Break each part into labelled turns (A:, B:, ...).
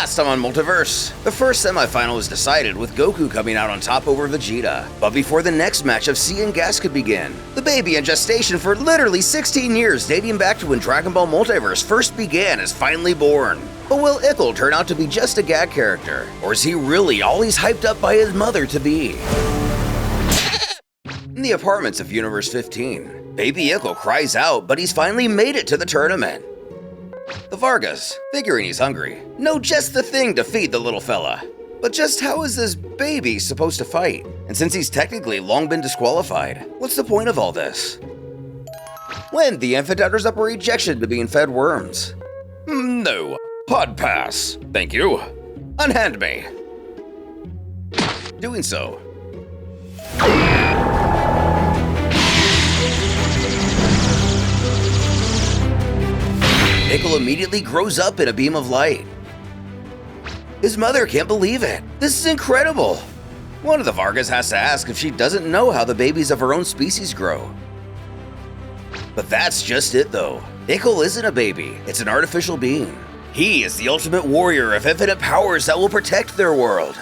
A: Last time on Multiverse, the first semifinal was decided with Goku coming out on top over Vegeta. But before the next match of XXI and Gast could begin, the baby in gestation for literally 16 years dating back to when Dragon Ball Multiverse first began is finally born. But will Ickle turn out to be just a gag character? Or is he really all he's hyped up by his mother to be? In the apartments of Universe 15, baby Ickle cries out, but he's finally made it to the tournament. The Vargas, figuring he's hungry, know just the thing to feed the little fella. But just how is this baby supposed to fight? And since he's technically long been disqualified, what's the point of all this? When the infant utters up a rejection to being fed worms. No, pod pass, thank you. Unhand me. Doing so. Ickle immediately grows up in a beam of light. His mother can't believe it. This is incredible. One of the Vargas has to ask if she doesn't know how the babies of her own species grow. But that's just it though. Ickle isn't a baby, it's an artificial being. He is the ultimate warrior of infinite powers that will protect their world.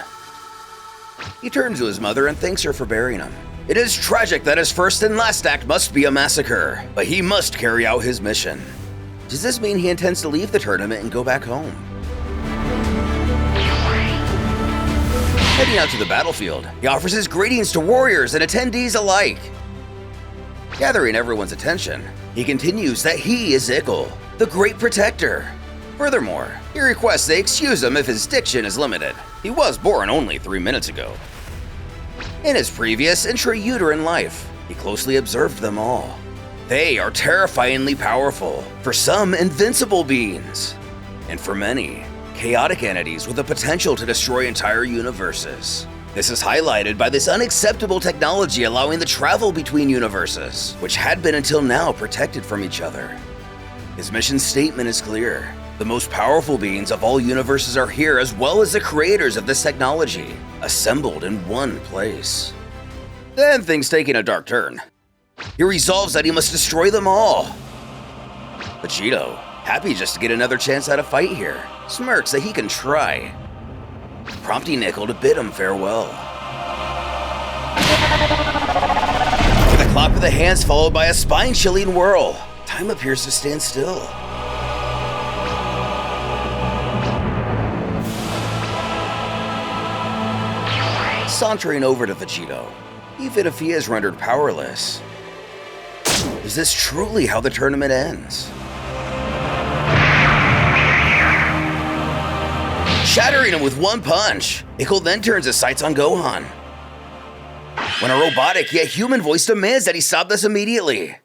A: He turns to his mother and thanks her for bearing him. It is tragic that his first and last act must be a massacre, but he must carry out his mission. Does this mean he intends to leave the tournament and go back home? Heading out to the battlefield, he offers his greetings to warriors and attendees alike. Gathering everyone's attention, he continues that he is Ickle, the Great Protector. Furthermore, he requests they excuse him if his diction is limited. He was born only 3 minutes ago. In his previous intrauterine life, he closely observed them all. They are terrifyingly powerful, for some invincible beings, and for many, chaotic entities with the potential to destroy entire universes. This is highlighted by this unacceptable technology allowing the travel between universes, which had been until now protected from each other. His mission statement is clear. The most powerful beings of all universes are here, as well as the creators of this technology, assembled in one place. Then things taking a dark turn. He resolves that he must destroy them all. Vegito, happy just to get another chance at a fight here, smirks that he can try, prompting Ickle to bid him farewell. With a clap of the hands followed by a spine-chilling whirl, time appears to stand still. Sauntering over to Vegito, even if he is rendered powerless. Is this truly how the tournament ends? Shattering him with one punch, Ickle then turns his sights on Gohan. When a robotic yet human voice demands that he stop this immediately.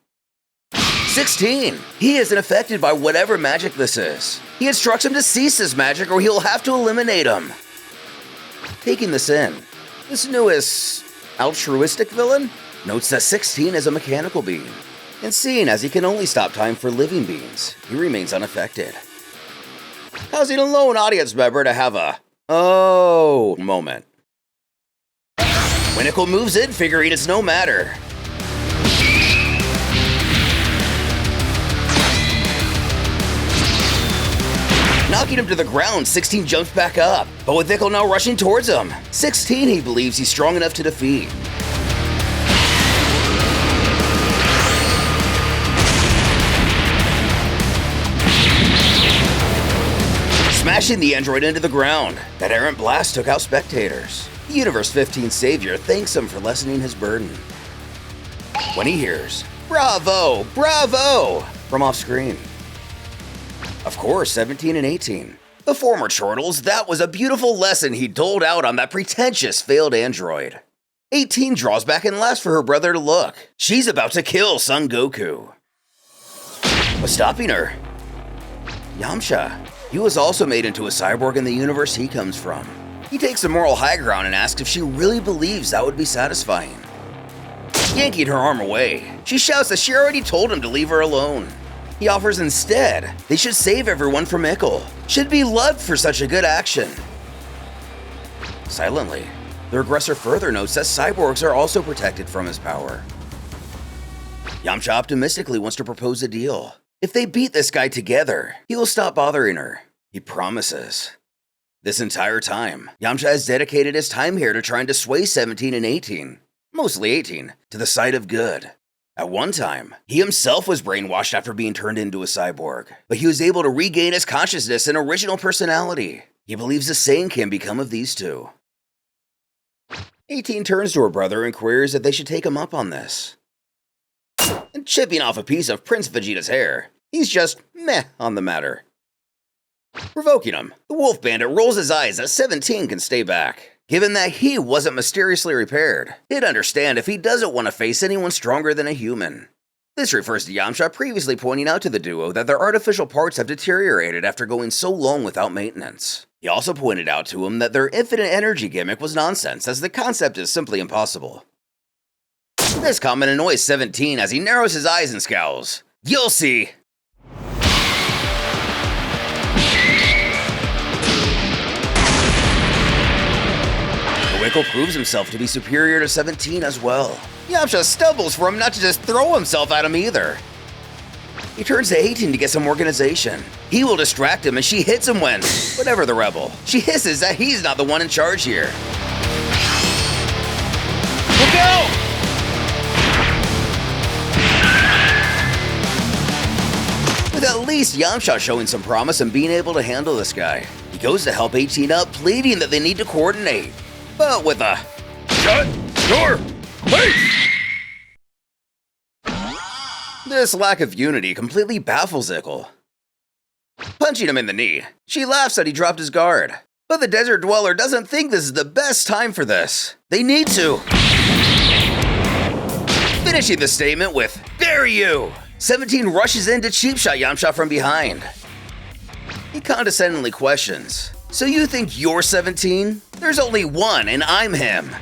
A: 16. He isn't affected by whatever magic this is. He instructs him to cease this magic or he'll have to eliminate him. Taking this in, this newest altruistic villain notes that 16 is a mechanical being, and seeing as he can only stop time for living beings, he remains unaffected, causing a lone audience member to have a "oh" moment. When Ickle moves in, figuring it's no matter. Knocking him to the ground, 16 jumps back up, but with Ickle now rushing towards him, 16 he believes he's strong enough to defeat. Smashing the android into the ground, that errant blast took out spectators. The Universe 15 savior thanks him for lessening his burden. When he hears, "Bravo, bravo!" from off screen. Of course, 17 and 18. The former chortles, that was a beautiful lesson he doled out on that pretentious failed android. 18 draws back and laughs for her brother to look. She's about to kill Son Goku. What's stopping her? Yamcha. He was also made into a cyborg in the universe he comes from. He takes the moral high ground and asks if she really believes that would be satisfying. Yanking her arm away, she shouts that she already told him to leave her alone. He offers instead they should save everyone from Ickle. Should be loved for such a good action. Silently, the regressor further notes that cyborgs are also protected from his power. Yamcha optimistically wants to propose a deal. If they beat this guy together, he will stop bothering her. He promises. This entire time, Yamcha has dedicated his time here to trying to sway 17 and 18, mostly 18, to the side of good. At one time, he himself was brainwashed after being turned into a cyborg, but he was able to regain his consciousness and original personality. He believes the same can become of these two. 18 turns to her brother and queries if they should take him up on this. And chipping off a piece of Prince Vegeta's hair, he's just meh on the matter. Provoking him, the Wolf Bandit rolls his eyes that 17 can stay back. Given that he wasn't mysteriously repaired, he'd understand if he doesn't want to face anyone stronger than a human. This refers to Yamcha previously pointing out to the duo that their artificial parts have deteriorated after going so long without maintenance. He also pointed out to him that their infinite energy gimmick was nonsense, as the concept is simply impossible. This comment annoys 17 as he narrows his eyes and scowls. You'll see! Wickle proves himself to be superior to 17 as well. Yamcha stumbles for him not to just throw himself at him either. He turns to 18 to get some organization. He will distract him and she hits him when, whatever the rebel, she hisses that he's not the one in charge here. Look out! With at least Yamcha showing some promise and being able to handle this guy, he goes to help 18 up, pleading that they need to coordinate. But with a shut your face! This lack of unity completely baffles Ickle. Punching him in the knee, she laughs that he dropped his guard. But the Desert Dweller doesn't think this is the best time for this. They need to. Finishing the statement with, "Dare you!" 17 rushes in to cheap shot Yamcha from behind. He condescendingly questions, "So you think you're 17? There's only one, and I'm him."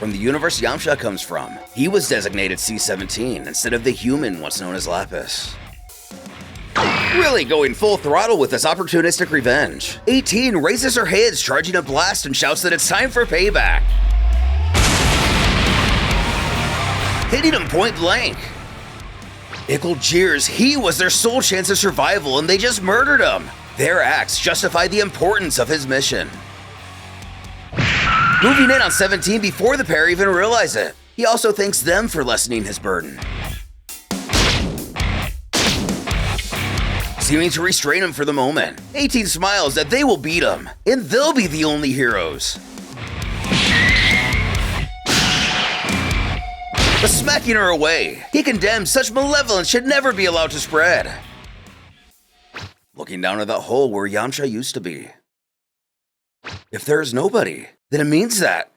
A: From the universe Yamcha comes from, he was designated C-17 instead of the human once known as Lapis. Really going full throttle with this opportunistic revenge, 18 raises her hands charging a blast and shouts that it's time for payback. Hitting him point blank. Ickle jeers he was their sole chance of survival and they just murdered him. Their acts justify the importance of his mission. Moving in on 17 before the pair even realize it. He also thanks them for lessening his burden. Seeming to restrain him for the moment, 18 smiles that they will beat him, and they'll be the only heroes. But smacking her away, he condemns such malevolence should never be allowed to spread. Looking down at that hole where Yamcha used to be. If there is nobody, then it means that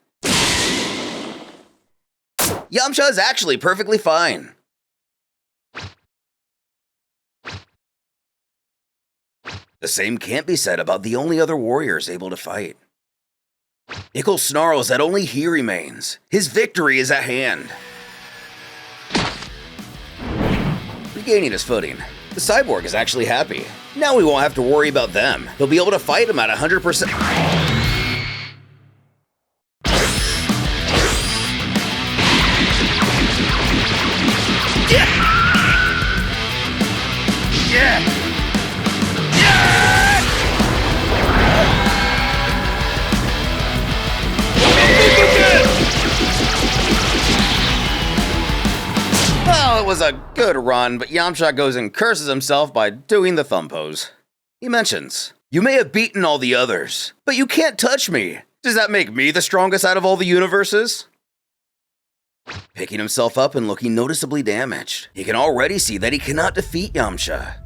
A: Yamcha is actually perfectly fine. The same can't be said about the only other warriors able to fight. Ickle snarls that only he remains. His victory is at hand. Regaining his footing, the cyborg is actually happy. Now we won't have to worry about them. He'll be able to fight him at 100%. Yeah! Yeah! Yeah! Well, it was a good run, but Yamcha goes and curses himself by doing the thumb pose. He mentions, "You may have beaten all the others, but you can't touch me. Does that make me the strongest out of all the universes?" Picking himself up and looking noticeably damaged, he can already see that he cannot defeat Yamcha.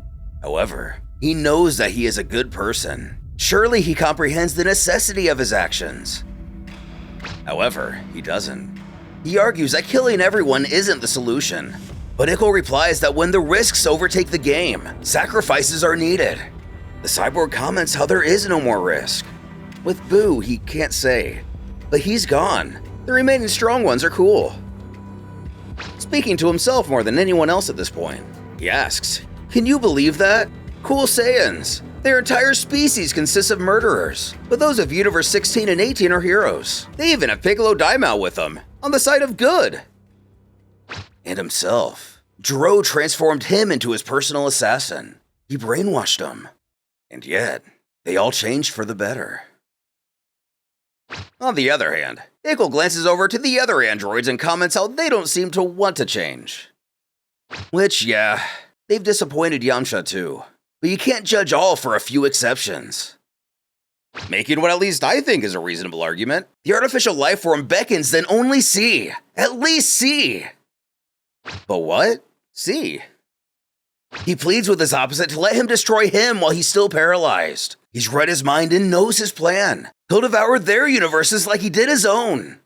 A: However, he knows that he is a good person. Surely he comprehends the necessity of his actions. However, he doesn't. He argues that killing everyone isn't the solution. But Ickle replies that when the risks overtake the game, sacrifices are needed. The cyborg comments how there is no more risk. With Boo, he can't say. But he's gone. The remaining strong ones are cool. Speaking to himself more than anyone else at this point, he asks, "Can you believe that? Cool Saiyans. Their entire species consists of murderers, but those of Universe 16 and 18 are heroes. They even have Piccolo Daimao with them, on the side of good." And himself. Dro transformed him into his personal assassin. He brainwashed him. And yet, they all changed for the better. On the other hand, Ickle glances over to the other androids and comments how they don't seem to want to change. Which, yeah, they've disappointed Yamcha too. But you can't judge all for a few exceptions. Making what at least I think is a reasonable argument. The artificial life form beckons then only C. At least C. But what? C. He pleads with his opposite to let him destroy him while he's still paralyzed. He's read his mind and knows his plan. He'll devour their universes like he did his own.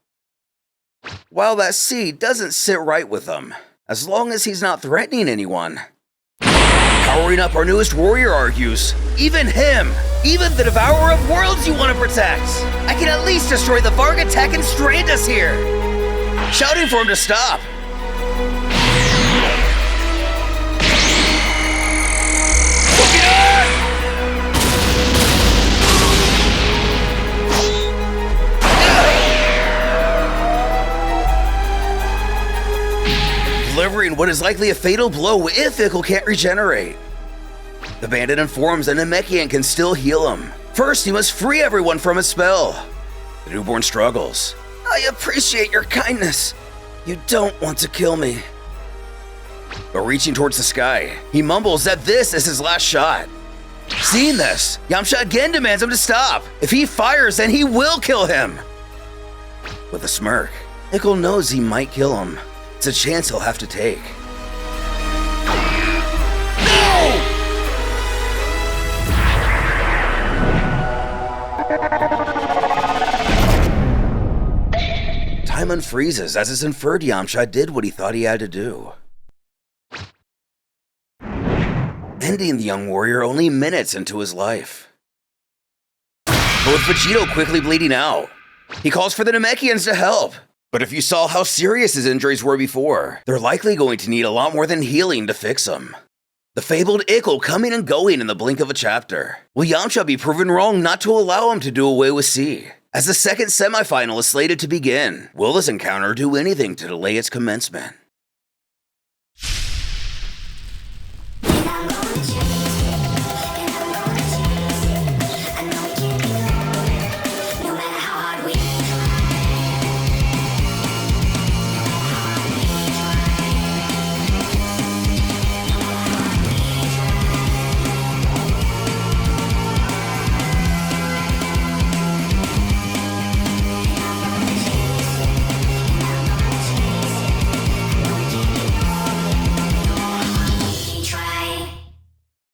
A: While that C doesn't sit right with him, as long as he's not threatening anyone. Powering up our newest warrior argues, even him, even the devourer of worlds you want to protect. I can at least destroy the Varga tech and strand us here. Shouting for him to stop. Delivering what is likely a fatal blow if Ickle can't regenerate. The bandit informs that Namekian can still heal him. First, he must free everyone from his spell. The newborn struggles. I appreciate your kindness. You don't want to kill me. But reaching towards the sky, he mumbles that this is his last shot. Seeing this, Yamcha again demands him to stop. If he fires, then he will kill him. With a smirk, Ickle knows he might kill him. It's a chance he'll have to take. No! Time unfreezes as it's inferred Yamcha did what he thought he had to do. Ending the young warrior only minutes into his life. But with Vegito quickly bleeding out, he calls for the Namekians to help. But if you saw how serious his injuries were before, they're likely going to need a lot more than healing to fix them. The fabled Ickle coming and going in the blink of a chapter. Will Yamcha be proven wrong not to allow him to do away with C? As the second semifinal is slated to begin, will this encounter do anything to delay its commencement?